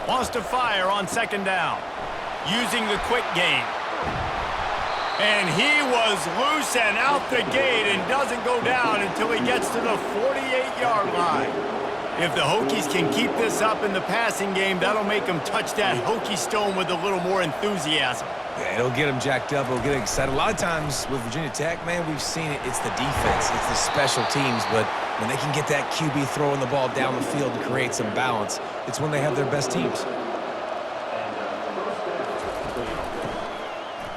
Wants to fire on second down. Using the quick game. And he was loose and out the gate and doesn't go down until he gets to the 48-yard line. If the Hokies can keep this up in the passing game, that'll make them touch that Hokie stone with a little more enthusiasm. Yeah, it'll get them jacked up. It'll get them excited. A lot of times with Virginia Tech, man, we've seen it. It's the defense. It's the special teams. But when they can get that QB throwing the ball down the field to create some balance, it's when they have their best teams.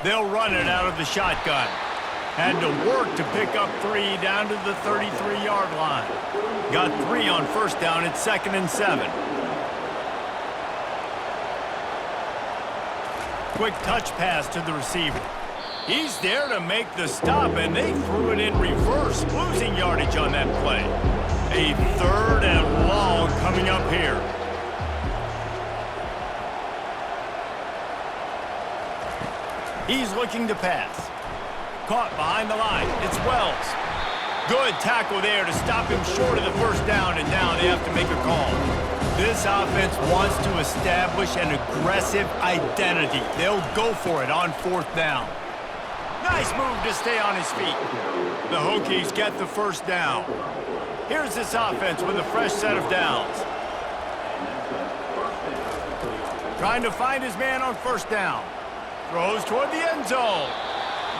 They'll run it out of the shotgun. Had to work to pick up 3 down to the 33-yard line. Got 3 on first down. It's 2nd and 7. Quick touch pass to the receiver. He's there to make the stop, and they threw it in reverse, losing yardage on that play. A 3rd and long coming up here. He's looking to pass. Caught behind the line. It's Wells. Good tackle there to stop him short of the first down, and now they have to make a call. This offense wants to establish an aggressive identity. They'll go for it on 4th down. Nice move to stay on his feet. The Hokies get the first down. Here's this offense with a fresh set of downs. Trying to find his man on first down. Throws toward the end zone.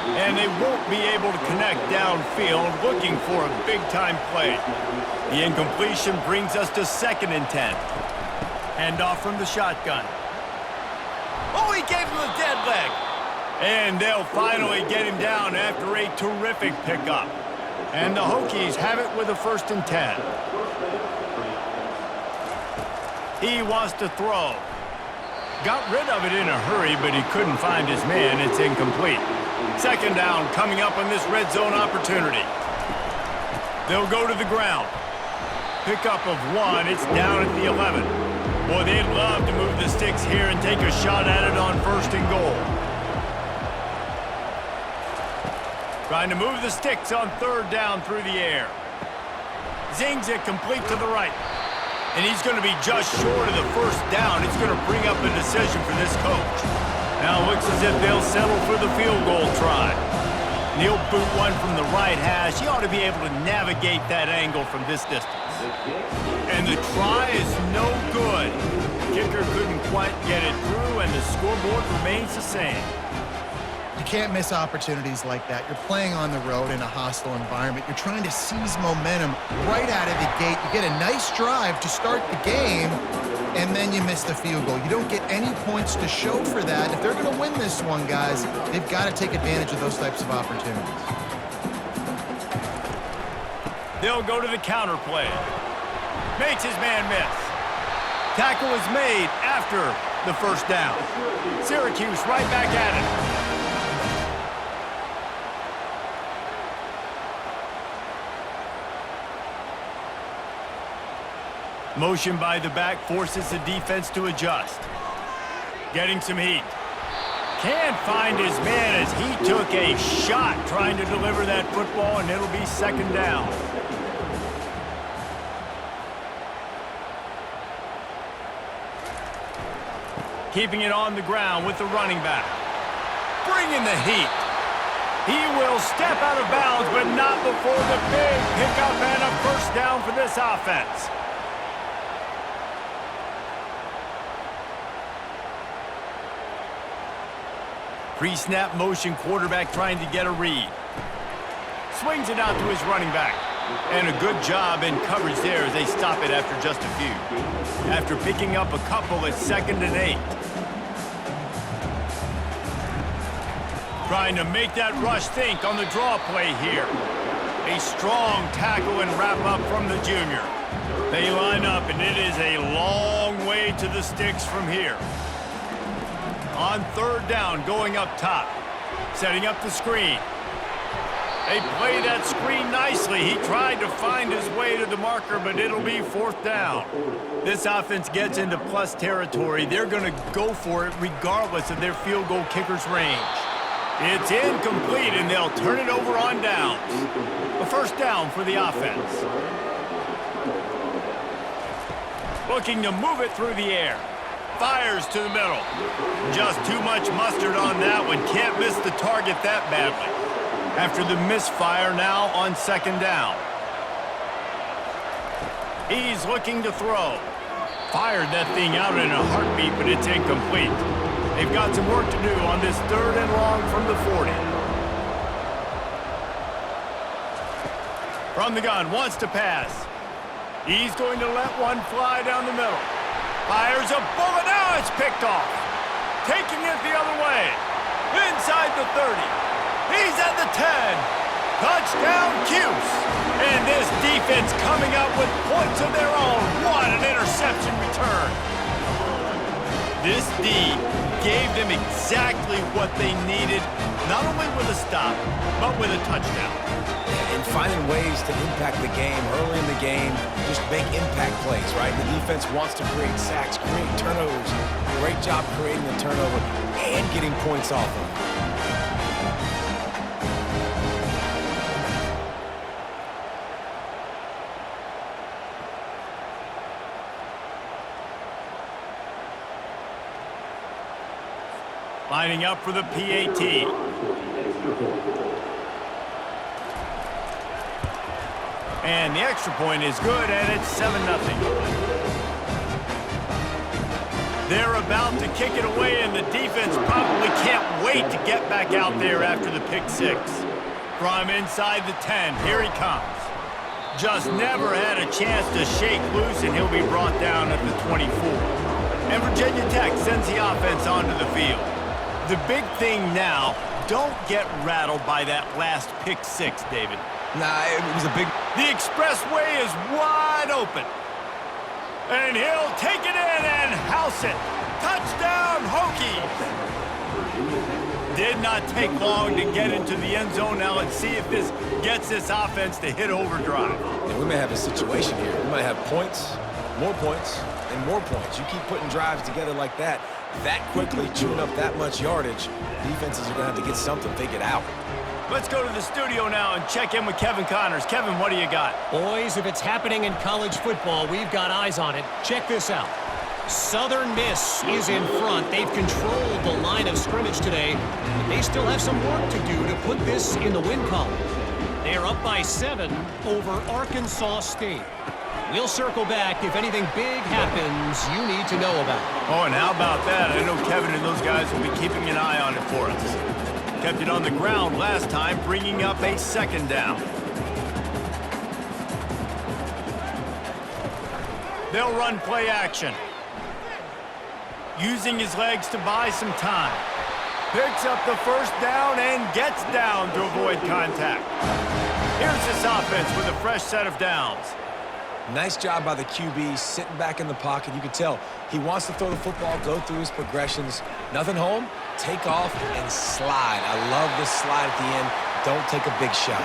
And they won't be able to connect downfield, looking for a big-time play. The incompletion brings us to 2nd and 10. Handoff from the shotgun. Oh, he gave him a dead leg. And they'll finally get him down after a terrific pickup. And the Hokies have it with a 1st and 10. He wants to throw. Got rid of it in a hurry, but he couldn't find his man. It's incomplete. 2nd down coming up on this red zone opportunity. They'll go to the ground. Pickup of 1. It's down at the 11. Boy, they'd love to move the sticks here and take a shot at it on 1st and goal. Trying to move the sticks on 3rd down through the air. Zings it complete to the right. And he's going to be just short of the first down. It's going to bring up a decision for this coach. Now it looks as if they'll settle for the field goal try. And he'll boot one from the right hash. He ought to be able to navigate that angle from this distance. And the try is no good. Kicker couldn't quite get it through, and the scoreboard remains the same. You can't miss opportunities like that. You're playing on the road in a hostile environment. You're trying to seize momentum right out of the gate. You get a nice drive to start the game, and then you miss the field goal. You don't get any points to show for that. If they're going to win this one, guys, they've got to take advantage of those types of opportunities. They'll go to the counter play. Makes his man miss. Tackle is made after the first down. Syracuse right back at it. Motion by the back forces the defense to adjust. Getting some heat. Can't find his man as he took a shot trying to deliver that football, and it'll be 2nd down. Keeping it on the ground with the running back. Bringing the heat. He will step out of bounds, but not before the big pickup and a first down for this offense. Pre-snap motion, quarterback trying to get a read. Swings it out to his running back. And a good job in coverage there as they stop it after just a few. After picking up a couple, it's 2nd and 8. Trying to make that rush think on the draw play here. A strong tackle and wrap up from the junior. They line up, and it is a long way to the sticks from here. On 3rd down, going up top. Setting up the screen. They play that screen nicely. He tried to find his way to the marker, but it'll be 4th down. This offense gets into plus territory. They're going to go for it regardless of their field goal kicker's range. It's incomplete, and they'll turn it over on downs. A first down for the offense. Looking to move it through the air. Fires to the middle. Just too much mustard on that one. Can't miss the target that badly. After the misfire, now on second down. He's looking to throw. Fired that thing out in a heartbeat, but it's incomplete. They've got some work to do on this 3rd and long from the 40. From the gun, wants to pass. He's going to let one fly down the middle. Fires a bullet. Now it's picked off. Taking it the other way. Inside the 30. He's at the 10. Touchdown, Cuse. And this defense coming up with points of their own. What an interception return. This D gave them exactly what they needed, not only with a stop, but with a touchdown. And finding ways to impact the game early in the game, just make impact plays, right? The defense wants to create sacks, create turnovers. Great job creating the turnover and getting points off of it. Lining up for the PAT. And the extra point is good, and it's 7-0. They're about to kick it away, and the defense probably can't wait to get back out there after the pick six. From inside the 10, here he comes. Just never had a chance to shake loose, and he'll be brought down at the 24. And Virginia Tech sends the offense onto the field. The big thing now, don't get rattled by that last pick six, David. Nah, it was a big... The expressway is wide open. And he'll take it in and house it. Touchdown, Hokies! Did not take long to get into the end zone. Now let's see if this gets this offense to hit overdrive. And we may have a situation here. We might have points, and more points. You keep putting drives together like that quickly, chewing up that much yardage, defenses are going to have to get something figured out. Let's go to the studio now and check in with Kevin Connors. Kevin, what do you got? Boys, if it's happening in college football, we've got eyes on it. Check this out. Southern Miss is in front. They've controlled the line of scrimmage today, but they still have some work to do to put this in the win column. They are up by 7 over Arkansas State. We'll circle back if anything big happens you need to know about. Oh, and how about that? I know Kevin and those guys will be keeping an eye on it for us. Kept it on the ground last time, bringing up a 2nd down. They'll run play action. Using his legs to buy some time. Picks up the 1st down and gets down to avoid contact. Here's this offense with a fresh set of downs. Nice job by the QB, sitting back in the pocket. You can tell he wants to throw the football, go through his progressions. Nothing home, take off, and slide. I love the slide at the end. Don't take a big shot.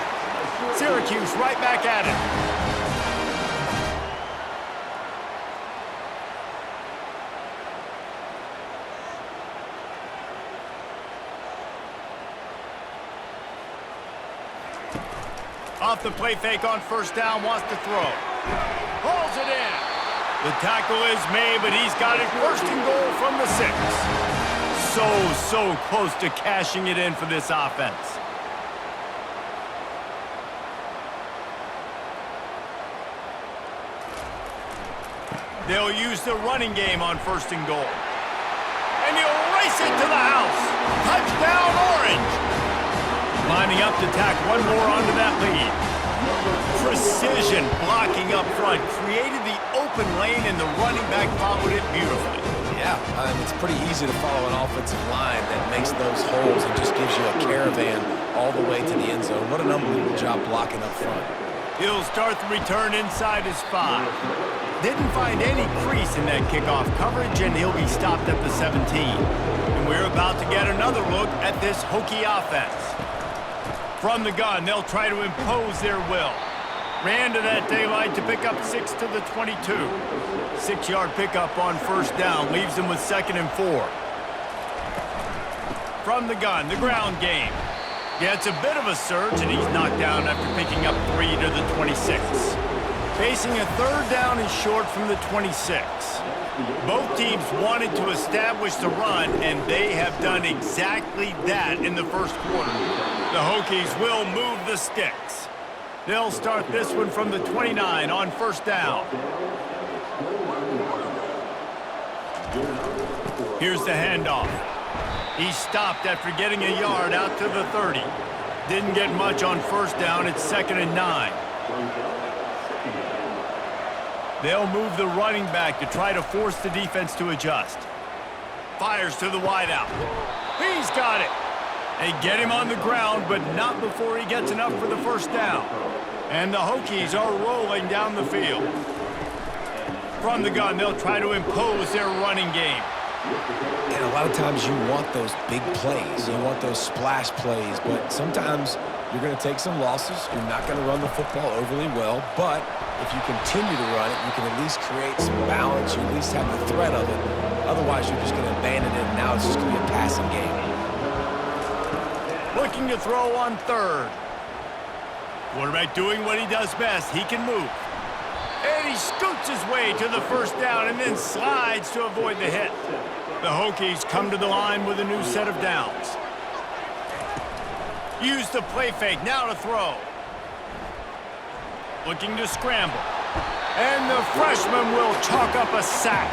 Syracuse right back at it. Off the play fake on 1st down, wants to throw. Hauls it in. The tackle is made, but he's got it 1st and goal from the 6. So close to cashing it in for this offense. They'll use the running game on 1st and goal. And he'll race it to the house. Touchdown, Orange. Lining up to tack one more onto that lead. Precision blocking up front. Created the open lane, and the running back followed it beautifully. Yeah, it's pretty easy to follow an offensive line that makes those holes and just gives you a caravan all the way to the end zone. What an unbelievable job blocking up front. He'll start the return inside his 5. Didn't find any crease in that kickoff coverage, and he'll be stopped at the 17. And we're about to get another look at this Hokie offense. From the gun, they'll try to impose their will. Ran to that daylight to pick up 6 to the 22. 6-yard pickup on 1st down leaves them with 2nd and 4. From the gun, the ground game. Yeah, it's a bit of a surge, and he's knocked down after picking up 3 to the 26. Facing a 3rd down and short from the 26. Both teams wanted to establish the run, and they have done exactly that in the first quarter. The Hokies will move the sticks. They'll start this one from the 29 on first down. Here's the handoff. He stopped after getting a yard out to the 30. Didn't get much on first down. It's 2nd and 9. They'll move the running back to try to force the defense to adjust. Fires to the wideout. He's got it. They get him on the ground, but not before he gets enough for the first down. And the Hokies are rolling down the field. From the gun, they'll try to impose their running game. And a lot of times you want those big plays. You want those splash plays, but sometimes you're going to take some losses. You're not going to run the football overly well, but if you continue to run it, you can at least create some balance. You at least have the threat of it. Otherwise, you're just going to abandon it, and now it's just going to be a passing game. Looking to throw on third. Quarterback doing what he does best. He can move. And he scoots his way to the first down and then slides to avoid the hit. The Hokies come to the line with a new set of downs. Use the play fake, now to throw. Looking to scramble. And the freshman will chalk up a sack.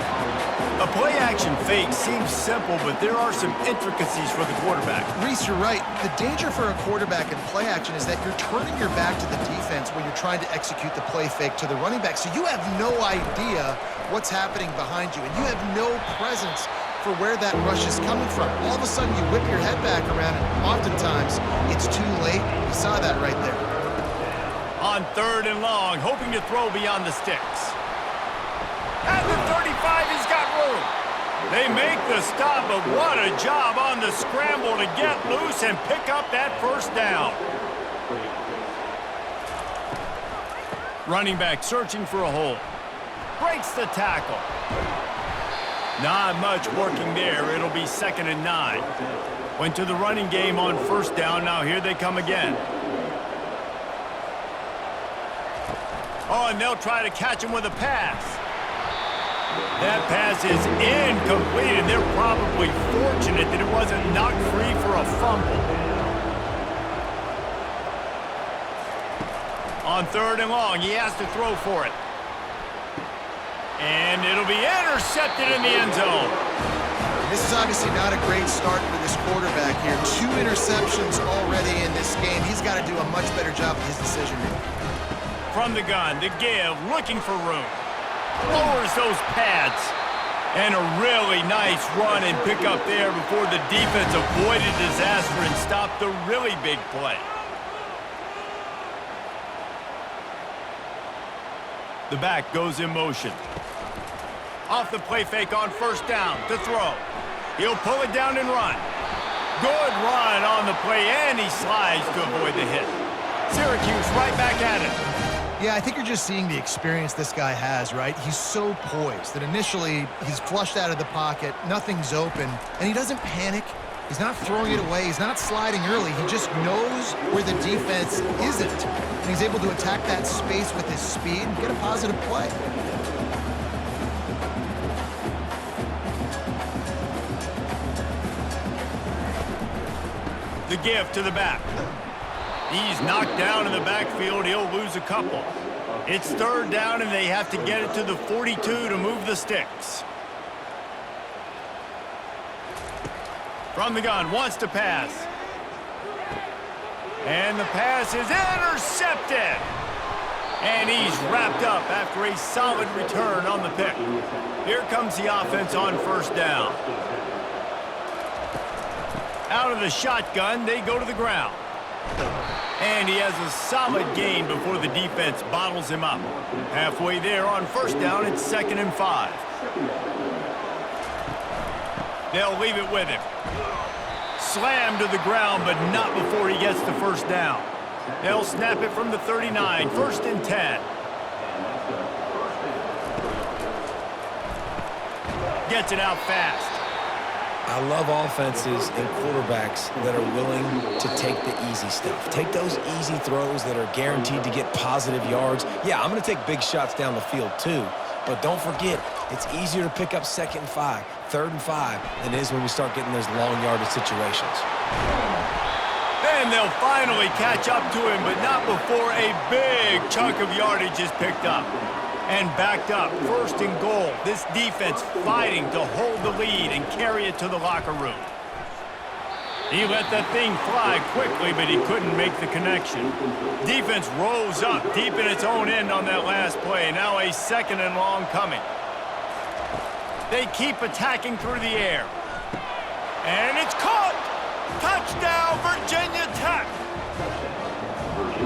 A play-action fake seems simple, but there are some intricacies for the quarterback. Reese, you're right. The danger for a quarterback in play action is that you're turning your back to the defense when you're trying to execute the play fake to the running back. So you have no idea what's happening behind you, and you have no presence for where that rush is coming from. All of a sudden, you whip your head back around, and oftentimes it's too late. You saw that right there. On 3rd and long, hoping to throw beyond the sticks. At the 35, he's got room. They make the stop, but what a job on the scramble to get loose and pick up that first down. Running back searching for a hole. Breaks the tackle. Not much working there. It'll be 2nd and 9. Went to the running game on first down. Now here they come again. Oh, and they'll try to catch him with a pass. That pass is incomplete, and they're probably fortunate that it wasn't knocked free for a fumble. On 3rd and long, he has to throw for it. And it'll be intercepted in the end zone. This is obviously not a great start for this quarterback here. 2 interceptions already in this game. He's got to do a much better job with his decision-making. From the gun, the give, looking for room. Lowers those pads. And a really nice run and pick up there before the defense avoided disaster and stopped the really big play. The back goes in motion. Off the play fake on first down to throw. He'll pull it down and run. Good run on the play, and he slides to avoid the hit. Syracuse right back at it. Yeah, I think you're just seeing the experience this guy has, right? He's so poised that initially he's flushed out of the pocket, nothing's open, and he doesn't panic. He's not throwing it away. He's not sliding early. He just knows where the defense isn't, and he's able to attack that space with his speed and get a positive play. The give to the back. He's knocked down in the backfield. He'll lose a couple. It's 3rd down, and they have to get it to the 42 to move the sticks. From the gun, wants to pass. And the pass is intercepted. And he's wrapped up after a solid return on the pick. Here comes the offense on first down. Out of the shotgun, they go to the ground. And he has a solid gain before the defense bottles him up. Halfway there on first down, it's 2nd and 5. They'll leave it with him. Slammed to the ground, but not before he gets the first down. They'll snap it from the 39, 1st and 10. Gets it out fast. I love offenses and quarterbacks that are willing to take the easy stuff. Take those easy throws that are guaranteed to get positive yards. Yeah, I'm going to take big shots down the field too, but don't forget, It's easier to pick up 2nd and 5, 3rd and 5 than it is when we start getting those long yardage situations. Then they'll finally catch up to him, but not before a big chunk of yardage is picked up. And backed up, 1st and goal. This defense fighting to hold the lead and carry it to the locker room. He let that thing fly quickly, but he couldn't make the connection. Defense rose up deep in its own end on that last play. Now a 2nd and long coming. They keep attacking through the air. And it's caught! Touchdown, Virginia Tech!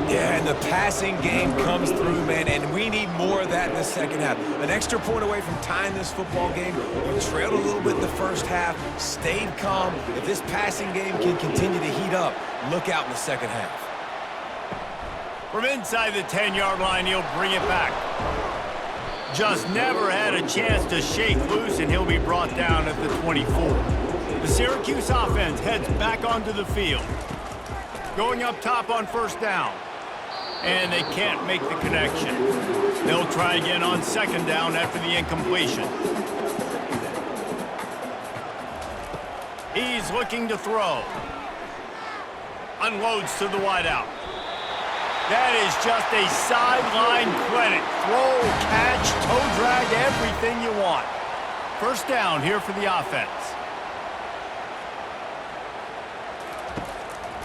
Yeah, and the passing game comes through, man, and we need more of that in the second half. An extra point away from tying this football game. You trailed a little bit in the first half, stayed calm. If this passing game can continue to heat up, look out in the second half. From inside the 10-yard line, he'll bring it back. Just never had a chance to shake loose, and he'll be brought down at the 24. The Syracuse offense heads back onto the field. Going up top on 1st down. And they can't make the connection. They'll try again on 2nd down after the incompletion. He's looking to throw. Unloads to the wideout. That is just a sideline credit. Throw, catch, toe drag, everything you want. 1st down here for the offense.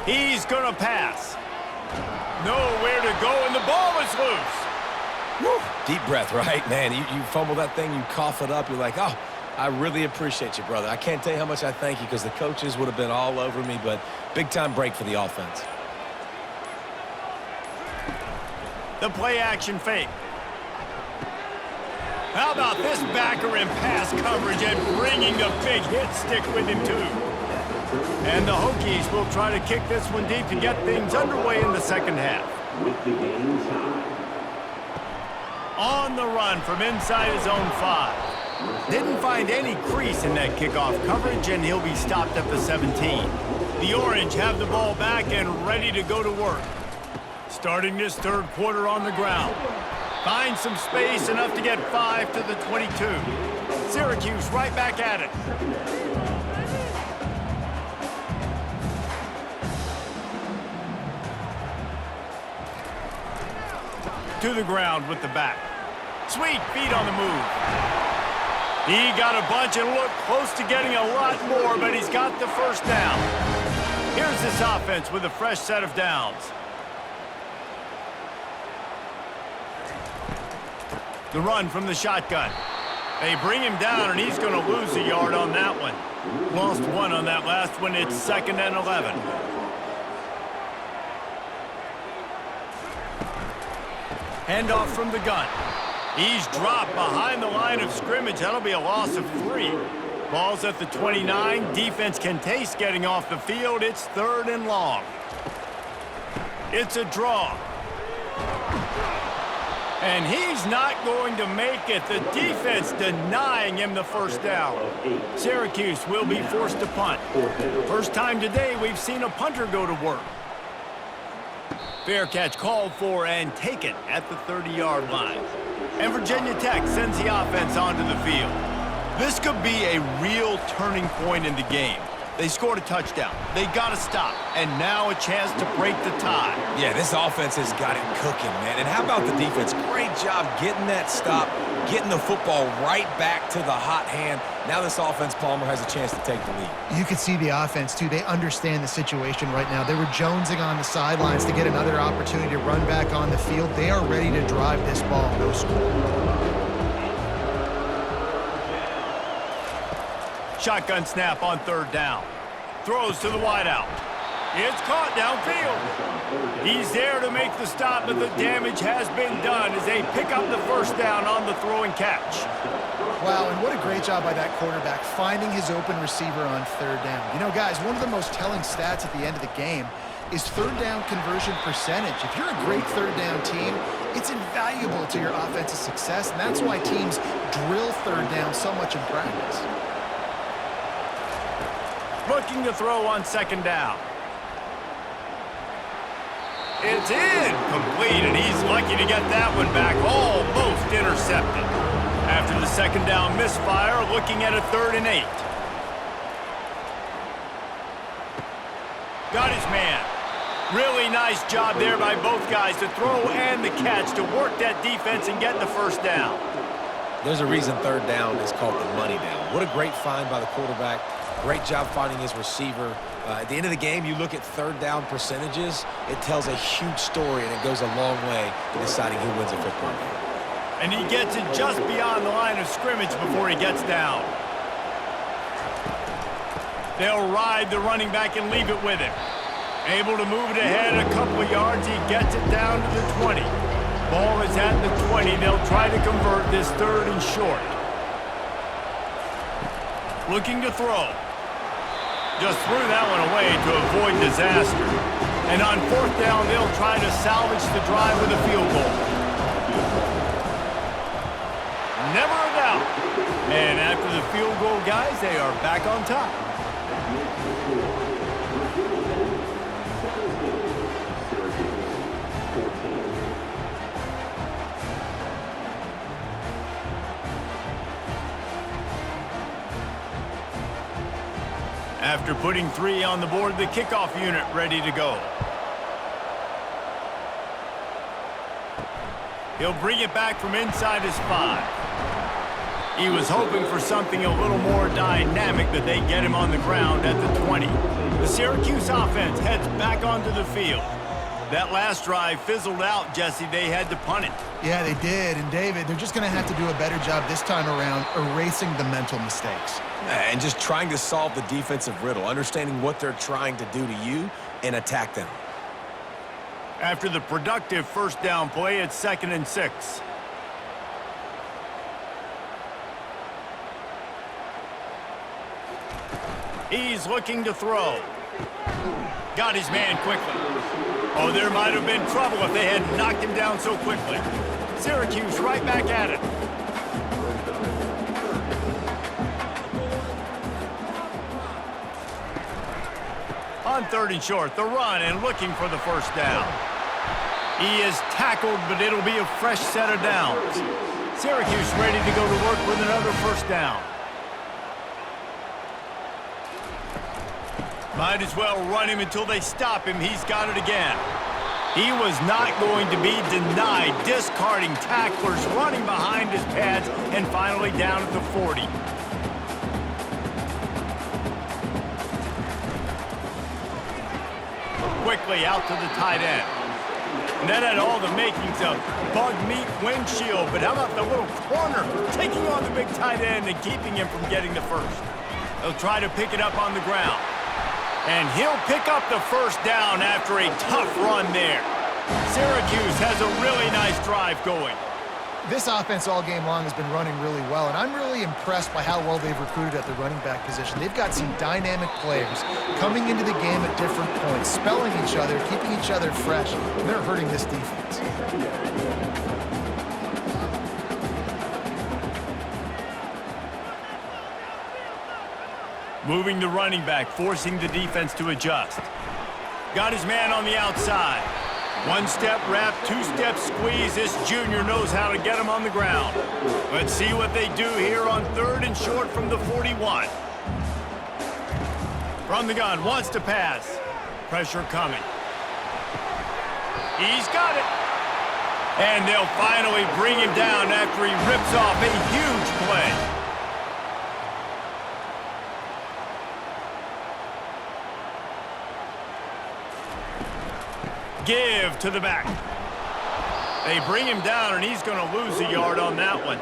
He's going to pass. Nowhere to go, and the ball is loose. Woo. Deep breath, right? Man, you fumble that thing, you cough it up, you're like, oh, I really appreciate you, brother. I can't tell you how much I thank you because the coaches would have been all over me, but big-time break for the offense. The play-action fake. How about this backer in pass coverage and bringing the big hit stick with him, too? And the Hokies will try to kick this one deep to get things underway in the second half. On the run from inside his own 5. Didn't find any crease in that kickoff coverage, and he'll be stopped at the 17. The Orange have the ball back and ready to go to work. Starting this 3rd quarter on the ground. Finds some space, enough to get 5 to the 22. Syracuse right back at it. To the ground with the back. Sweet feet on the move. He got a bunch and looked close to getting a lot more, but he's got the 1st down. Here's this offense with a fresh set of downs. The run from the shotgun. They bring him down, and he's going to lose a yard on that one. Lost 1 on that last one. It's 2nd and 11. Handoff from the gun. He's dropped behind the line of scrimmage. That'll be a loss of 3. Ball's at the 29. Defense can taste getting off the field. It's 3rd and long. It's a draw. And he's not going to make it. The defense denying him the 1st down. Syracuse will be forced to punt. First time today we've seen a punter go to work. Fair catch called for and taken at the 30-yard line. And Virginia Tech sends the offense onto the field. This could be a real turning point in the game. They scored a touchdown. They got to stop. And now a chance to break the tie. Yeah, this offense has got it cooking, man. And how about the defense? Great job getting that stop, getting the football right back to the hot hand. Now this offense, Palmer, has a chance to take the lead. You could see the offense, too. They understand the situation right now. They were jonesing on the sidelines to get another opportunity to run back on the field. They are ready to drive this ball no score. Shotgun snap on 3rd down. Throws to the wideout. It's caught downfield. He's there to make the stop, but the damage has been done as they pick up the 1st down on the throw and catch. Wow, and what a great job by that quarterback, finding his open receiver on 3rd down. You know, guys, one of the most telling stats at the end of the game is 3rd down conversion percentage. If you're a great 3rd down team, it's invaluable to your offensive success, and that's why teams drill 3rd down so much in practice. Looking to throw on 2nd down. It's incomplete, and he's lucky to get that one back, almost intercepted. After the second down misfire, looking at a 3rd and 8. Got his man. Really nice job there by both guys to throw and the catch to work that defense and get the first down. There's a reason 3rd down is called the money down. What a great find by the quarterback. Great job finding his receiver. At the end of the game, you look at 3rd down percentages. It tells a huge story, and it goes a long way in deciding who wins a football game. And he gets it just beyond the line of scrimmage before he gets down. They'll ride the running back and leave it with him. Able to move it ahead a couple of yards. He gets it down to the 20. Ball is at the 20. They'll try to convert this 3rd and short. Looking to throw. Just threw that one away to avoid disaster. And on 4th down, they'll try to salvage the drive with a field goal. Never a doubt. And after the field goal, guys, they are back on top. After putting 3 on the board, the kickoff unit ready to go. He'll bring it back from inside his 5. He was hoping for something a little more dynamic, but they get him on the ground at the 20. The Syracuse offense heads back onto the field. That last drive fizzled out, Jesse. They had to punt it. Yeah, they did. And, David, they're just going to have to do a better job this time around erasing the mental mistakes. And just trying to solve the defensive riddle, understanding what they're trying to do to you and attack them. After the productive first down play, it's 2nd and 6. He's looking to throw. Got his man quickly. Oh, there might have been trouble if they had knocked him down so quickly. Syracuse right back at it. On 3rd and short, the run and looking for the first down. He is tackled, but it'll be a fresh set of downs. Syracuse ready to go to work with another first down. Might as well run him until they stop him. He's got it again. He was not going to be denied, discarding tacklers, running behind his pads, and finally down at the 40. Quickly out to the tight end. And that had all the makings of bug meat windshield, but how about the little corner taking on the big tight end and keeping him from getting the first? They'll try to pick it up on the ground. And he'll pick up the first down after a tough run there. Syracuse has a really nice drive going. This offense all game long has been running really well, and I'm really impressed by how well they've recruited at the running back position. They've got some dynamic players coming into the game at different points, spelling each other, keeping each other fresh, and they're hurting this defense. Moving the running back, forcing the defense to adjust. Got his man on the outside. One-step wrap, two-step squeeze. This junior knows how to get him on the ground. Let's see what they do here on 3rd and short from the 41. From the gun, wants to pass. Pressure coming. He's got it. And they'll finally bring him down after he rips off a huge play. Give to the back. They bring him down, and he's going to lose a yard on that one.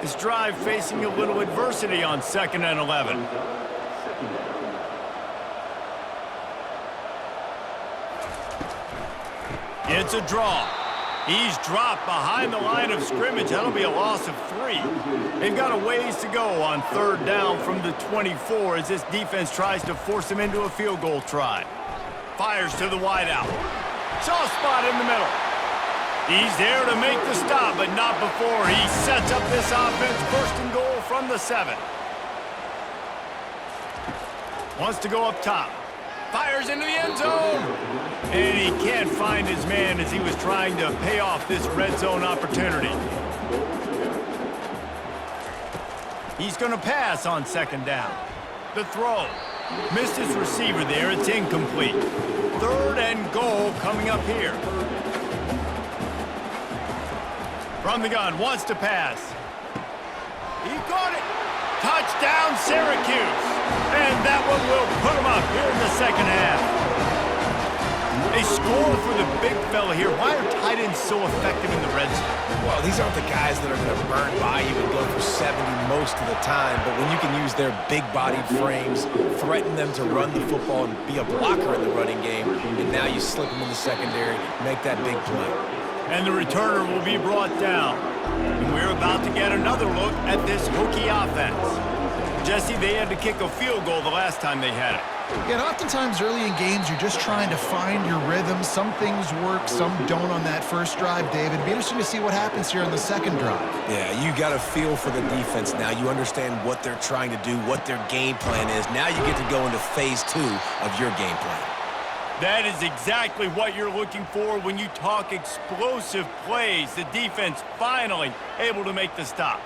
His drive facing a little adversity on 2nd and 11. It's a draw. He's dropped behind the line of scrimmage. That'll be a loss of 3. They've got a ways to go on 3rd down from the 24 as this defense tries to force him into a field goal try. Fires to the wideout. Soft spot in the middle. He's there to make the stop, but not before he sets up this offense. 1st and goal from the 7. Wants to go up top. Fires into the end zone. And he can't find his man as he was trying to pay off this red zone opportunity. He's going to pass on second down. The throw. Missed his receiver there. It's incomplete. Third and goal coming up here. From the gun, wants to pass. He got it. Touchdown, Syracuse. And that one will put him up here in the second half. They score for the big fella here. Why are tight ends so effective in the red zone? Well, these aren't the guys that are going to burn by you and go for 70 most of the time, but when you can use their big-bodied frames, threaten them to run the football and be a blocker in the running game, and now you slip them in the secondary, make that big play. And the returner will be brought down. And we're about to get another look at this hooky offense. Jesse, they had to kick a field goal the last time they had it. Yeah, and oftentimes early in games, you're just trying to find your rhythm. Some things work, some don't on that first drive, David. It'd be interesting to see what happens here on the second drive. Yeah, you got a feel for the defense now. You understand what they're trying to do, what their game plan is. Now you get to go into phase 2 of your game plan. That is exactly what you're looking for when you talk explosive plays. The defense finally able to make the stop.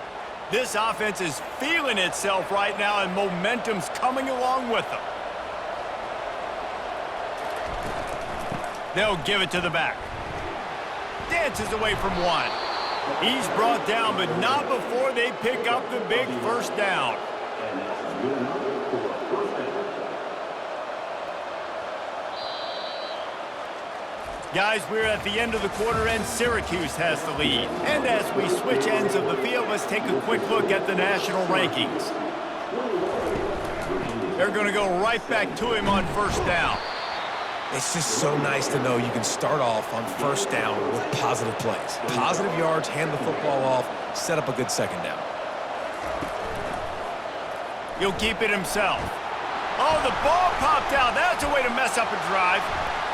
This offense is feeling itself right now, and momentum's coming along with them. They'll give it to the back. Dances away from one. He's brought down, but not before they pick up the big first down. Guys, we're at the end of the quarter, and Syracuse has the lead. And as we switch ends of the field, let's take a quick look at the national rankings. They're going to go right back to him on first down. It's just so nice to know you can start off on first down with positive plays. Positive yards, hand the football off, set up a good second down. He'll keep it himself. Oh, the ball popped out. That's a way to mess up a drive.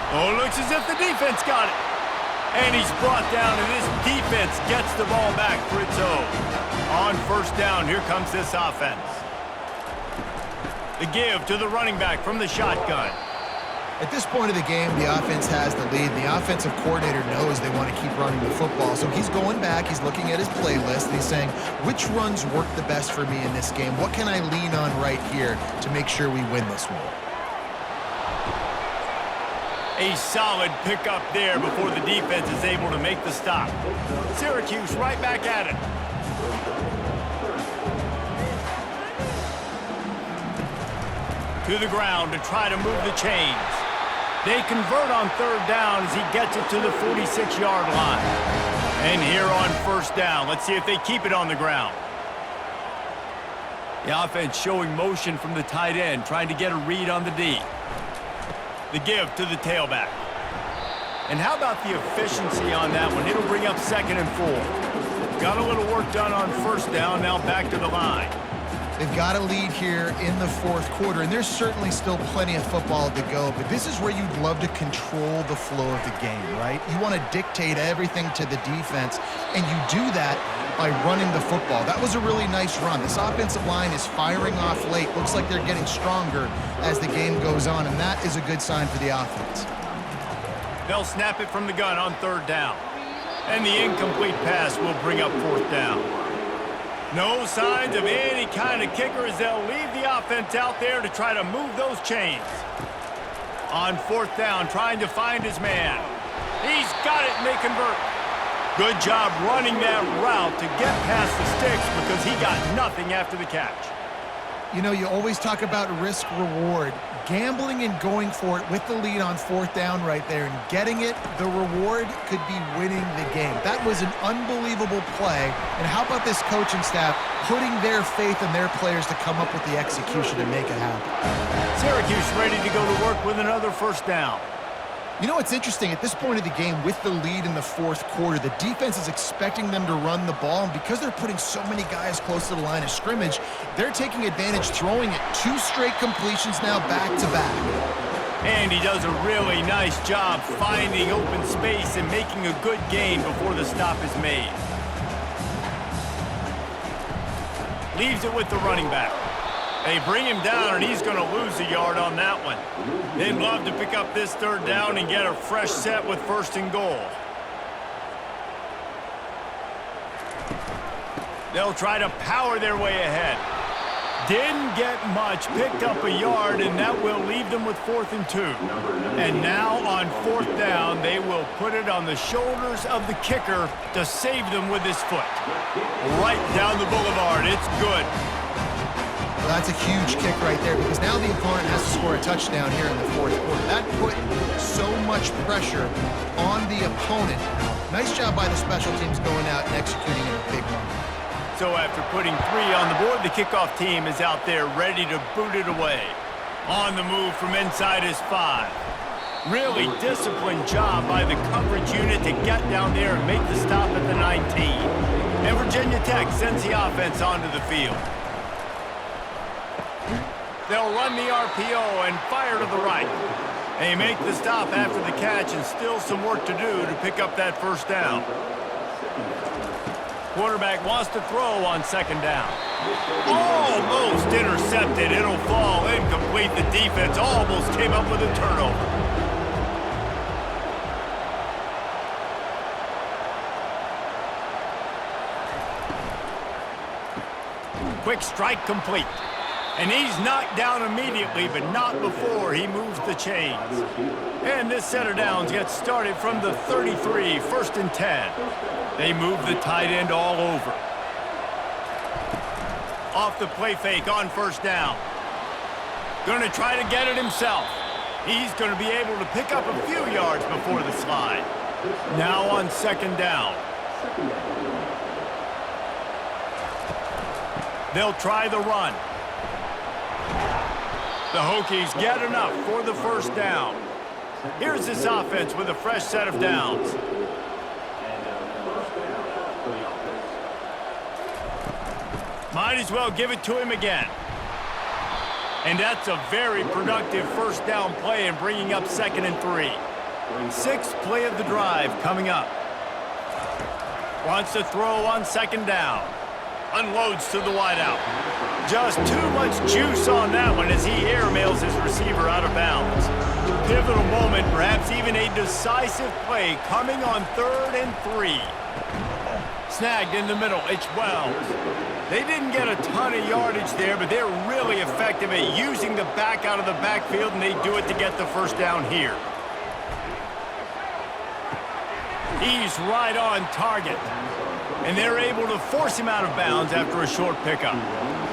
Oh, looks as if the defense got it. And he's brought down, and this defense gets the ball back for its own. On first down, here comes this offense. The give to the running back from the shotgun. At this point of the game, the offense has the lead. The offensive coordinator knows they want to keep running the football. So he's going back, he's looking at his playlist, and he's saying, which runs work the best for me in this game? What can I lean on right here to make sure we win this one? A solid pickup there before the defense is able to make the stop. Syracuse right back at it. To the ground to try to move the chains. They convert on third down as he gets it to the 46-yard line. And here on first down, let's see if they keep it on the ground. The offense showing motion from the tight end, trying to get a read on the D. The give to the tailback. And how about the efficiency on that one? It'll bring up second and 4. Got a little work done on first down, now back to the line. They've got a lead here in the fourth quarter, and there's certainly still plenty of football to go, but this is where you'd love to control the flow of the game, right? You want to dictate everything to the defense, and you do that by running the football. That was a really nice run. This offensive line is firing off late. Looks like they're getting stronger as the game goes on, and that is a good sign for the offense. They'll snap it from the gun on third down. And the incomplete pass will bring up fourth down. No signs of any kind of kicker as they'll leave the offense out there to try to move those chains. On fourth down, trying to find his man. He's got it, and they convert. Good job running that route to get past the sticks because he got nothing after the catch. You know, you always talk about risk-reward. Gambling and going for it with the lead on fourth down right there and getting it, the reward could be winning the game. That was an unbelievable play. And how about this coaching staff putting their faith in their players to come up with the execution and make it happen? Syracuse ready to go to work with another first down. You know what's interesting? At this point of the game, with the lead in the fourth quarter, the defense is expecting them to run the ball, and because they're putting so many guys close to the line of scrimmage, they're taking advantage, throwing it 2 straight completions now back-to-back. And he does a really nice job finding open space and making a good gain before the stop is made. Leaves it with the running back. They bring him down, and he's going to lose a yard on that one. They'd love to pick up this third down and get a fresh set with first and goal. They'll try to power their way ahead. Didn't get much, picked up a yard, and that will leave them with 4th and 2. And now on 4th down, they will put it on the shoulders of the kicker to save them with his foot. Right down the boulevard. It's good. Well, that's a huge kick right there because now the opponent has to score a touchdown here in the 4th quarter. That put so much pressure on the opponent. Nice job by the special teams going out and executing in a big moment. So after putting 3 on the board, the kickoff team is out there ready to boot it away. On the move from inside his 5. Really disciplined job by the coverage unit to get down there and make the stop at the 19. And Virginia Tech sends the offense onto the field. They'll run the RPO and fire to the right. They make the stop after the catch and still some work to do to pick up that 1st down. Quarterback wants to throw on 2nd down. Almost intercepted. It'll fall incomplete. The defense almost came up with a turnover. Quick strike complete. And he's knocked down immediately, but not before he moves the chains. And this set of downs gets started from the 33, 1st and 10. They move the tight end all over. Off the play fake on 1st down. Going to try to get it himself. He's going to be able to pick up a few yards before the slide. Now on 2nd down. They'll try the run. The Hokies get enough for the 1st down. Here's this offense with a fresh set of downs. Might as well give it to him again. And that's a very productive 1st down play and bringing up 2nd and 3. 6th play of the drive coming up. Wants to throw on 2nd down. Unloads to the wideout. Just too much juice on that one as he airmails his receiver out of bounds. Pivotal moment, perhaps even a decisive play coming on 3rd and 3. Snagged in the middle, it's Wells. They didn't get a ton of yardage there, but they're really effective at using the back out of the backfield, and they do it to get the 1st down here. He's right on target. And they're able to force him out of bounds after a short pickup.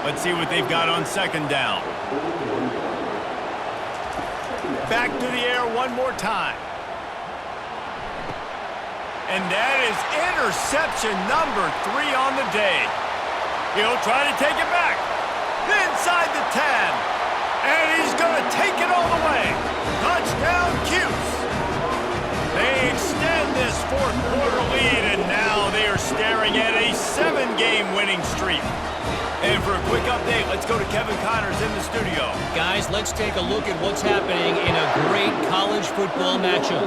Let's see what they've got on 2nd down. Back to the air one more time. And that is interception number 3 on the day. He'll try to take it back. Inside the 10. And he's going to take it all the way. Touchdown, Cuse. They extend this 4th quarter lead, and now they are staring at a 7-game winning streak. And for a quick update, let's go to Kevin Connors in the studio. Guys, let's take a look at what's happening in a great college football matchup.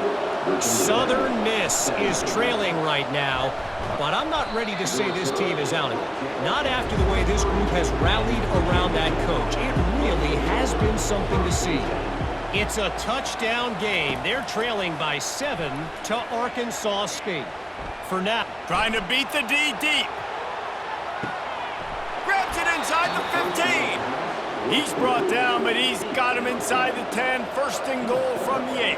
Southern Miss is trailing right now, but I'm not ready to say this team is out of it. Not after the way this group has rallied around that coach. It really has been something to see. It's a touchdown game. They're trailing by 7 to Arkansas State. For now, trying to beat the D deep. Grabs it inside the 15. He's brought down, but he's got him inside the 10. 1st and goal from the 8.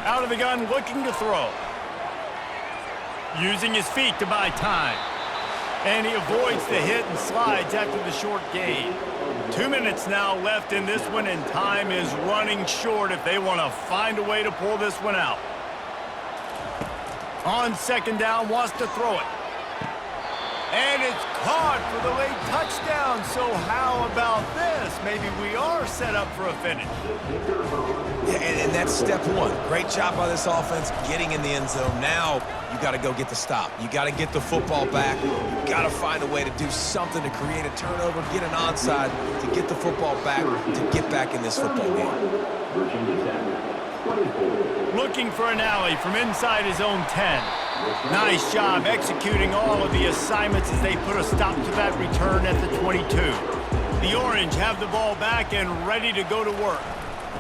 Out of the gun, looking to throw. Using his feet to buy time. And he avoids the hit and slides after the short gain. 2 minutes now left in this one, and time is running short if they want to find a way to pull this one out. On 2nd down, wants to throw it. And it's caught for the late touchdown. So how about this? Maybe we are set up for a finish. Yeah, and that's step 1. Great job by this offense getting in the end zone. Now you got to go get the stop. You got to get the football back. You got to find a way to do something to create a turnover, get an onside, to get the football back, to get back in this football game. Looking for an alley from inside his own 10. Nice job executing all of the assignments as they put a stop to that return at the 22. The Orange have the ball back and ready to go to work.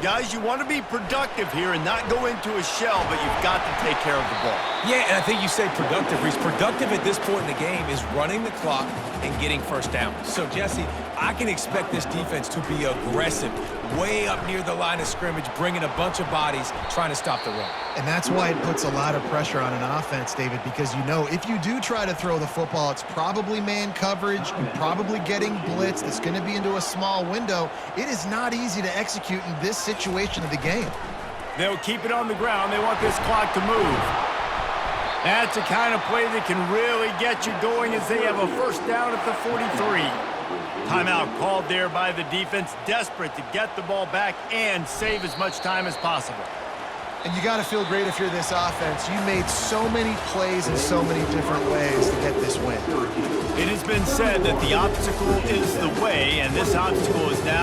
Guys, you want to be productive here and not go into a shell, but you've got to take care of the ball. Yeah, and I think you say productive, Reese. Productive at this point in the game is running the clock and getting first down. So, Jesse, I can expect this defense to be aggressive, way up near the line of scrimmage, bringing a bunch of bodies, trying to stop the run. And that's why it puts a lot of pressure on an offense, David, because you know if you do try to throw the football, it's probably man coverage, you're probably getting blitzed, it's going to be into a small window. It is not easy to execute in this situation of the game. They'll keep it on the ground. They want this clock to move. That's the kind of play that can really get you going as they have a first down at the 43. Timeout called there by the defense, desperate to get the ball back and save as much time as possible. And you got to feel great if you're this offense. You made so many plays in so many different ways to get this win. It has been said that the obstacle is the way, and this obstacle is now